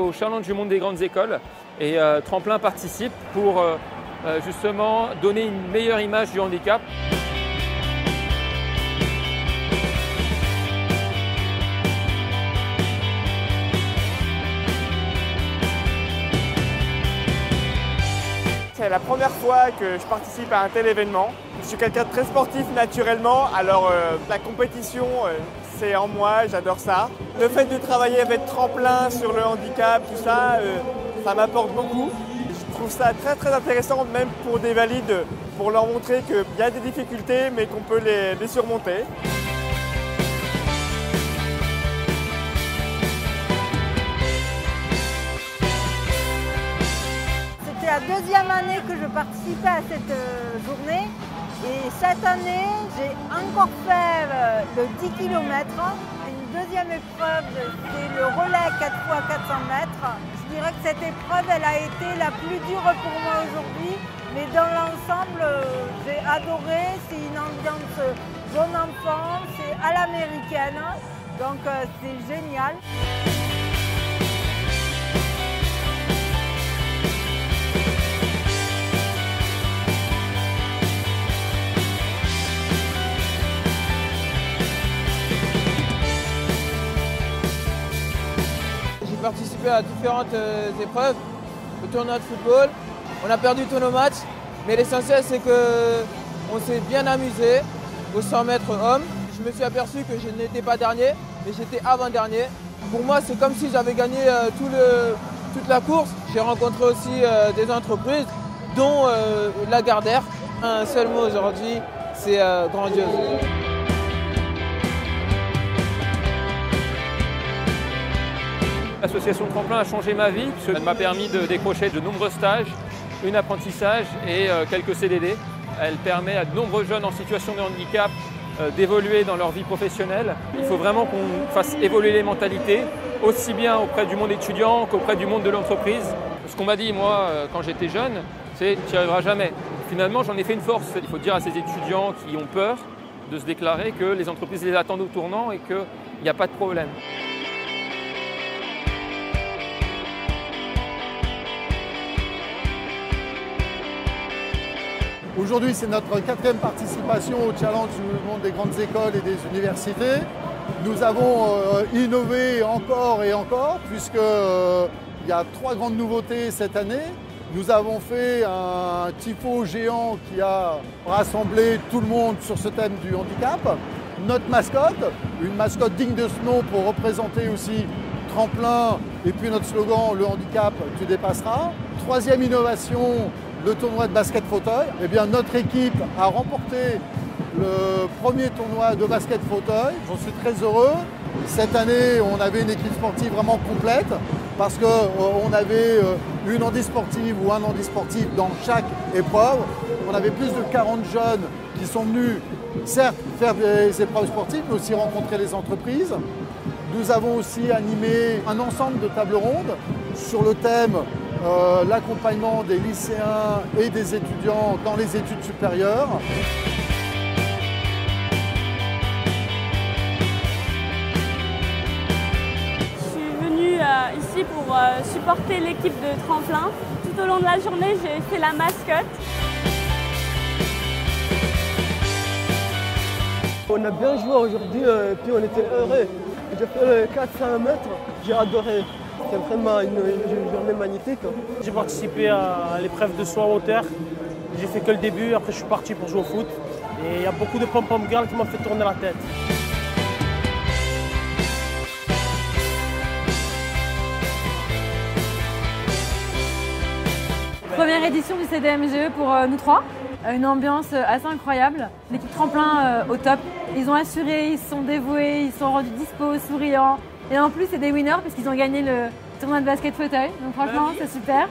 au Challenge du monde des grandes écoles et Tremplin participe pour justement donner une meilleure image du handicap. C'est la première fois que je participe à un tel événement. Je suis quelqu'un de très sportif naturellement, alors la compétition c'est en moi, j'adore ça. Le fait de travailler avec Tremplin sur le handicap, tout ça, ça m'apporte beaucoup. Je trouve ça très très intéressant, même pour des valides, pour leur montrer qu'il y a des difficultés mais qu'on peut les surmonter. C'est la deuxième année que je participais à cette journée et cette année j'ai encore fait le 10 km. Une deuxième épreuve, c'est le relais 4x400 mètres. Je dirais que cette épreuve elle a été la plus dure pour moi aujourd'hui, mais dans l'ensemble j'ai adoré. C'est une ambiance bon enfant, c'est à l'américaine, donc c'est génial. J'ai participé à différentes épreuves, le tournoi de football. On a perdu tous nos matchs, mais l'essentiel c'est qu'on s'est bien amusé aux 100 mètres hommes. Je me suis aperçu que je n'étais pas dernier, mais j'étais avant-dernier. Pour moi, c'est comme si j'avais gagné toute la course. J'ai rencontré aussi des entreprises, dont Lagardère. Un seul mot aujourd'hui, c'est grandiose. L'association Tremplin a changé ma vie puisqu'elle m'a permis de décrocher de nombreux stages, un apprentissage et quelques CDD. Elle permet à de nombreux jeunes en situation de handicap d'évoluer dans leur vie professionnelle. Il faut vraiment qu'on fasse évoluer les mentalités, aussi bien auprès du monde étudiant qu'auprès du monde de l'entreprise. Ce qu'on m'a dit moi quand j'étais jeune, c'est « tu n'y arriveras jamais ». Finalement, j'en ai fait une force. Il faut dire à ces étudiants qui ont peur de se déclarer que les entreprises les attendent au tournant et qu'il n'y a pas de problème. Aujourd'hui, c'est notre 4e participation au Challenge du monde des grandes écoles et des universités. Nous avons innové encore et encore, puisqu'il y a 3 grandes nouveautés cette année. Nous avons fait un tifo géant qui a rassemblé tout le monde sur ce thème du handicap. Notre mascotte, une mascotte digne de ce nom pour représenter aussi Tremplin et puis notre slogan « Le handicap, tu dépasseras ». 3e innovation, le tournoi de basket fauteuil. Eh bien, notre équipe a remporté le premier tournoi de basket fauteuil. J'en suis très heureux. Cette année, on avait une équipe sportive vraiment complète parce qu'on avait une handisportive ou un handisportif dans chaque épreuve. On avait plus de 40 jeunes qui sont venus, certes, faire des épreuves sportives, mais aussi rencontrer les entreprises. Nous avons aussi animé un ensemble de tables rondes sur le thème l'accompagnement des lycéens et des étudiants dans les études supérieures. Je suis venue ici pour supporter l'équipe de Tremplin. Tout au long de la journée, j'ai fait la mascotte. On a bien joué aujourd'hui, puis on était heureux. J'ai fait le 400 mètres, j'ai adoré. C'était vraiment une journée magnifique. J'ai participé à l'épreuve de saut en hauteur. J'ai fait que le début, après je suis parti pour jouer au foot. Et il y a beaucoup de pom-pom girls qui m'ont fait tourner la tête. Première édition du CDMGE pour nous trois. Une ambiance assez incroyable. L'équipe Tremplin au top. Ils ont assuré, ils se sont dévoués, ils se sont rendus dispo, souriants. Et en plus, c'est des winners parce qu'ils ont gagné le tournoi de basket fauteuil. Donc franchement, c'est super.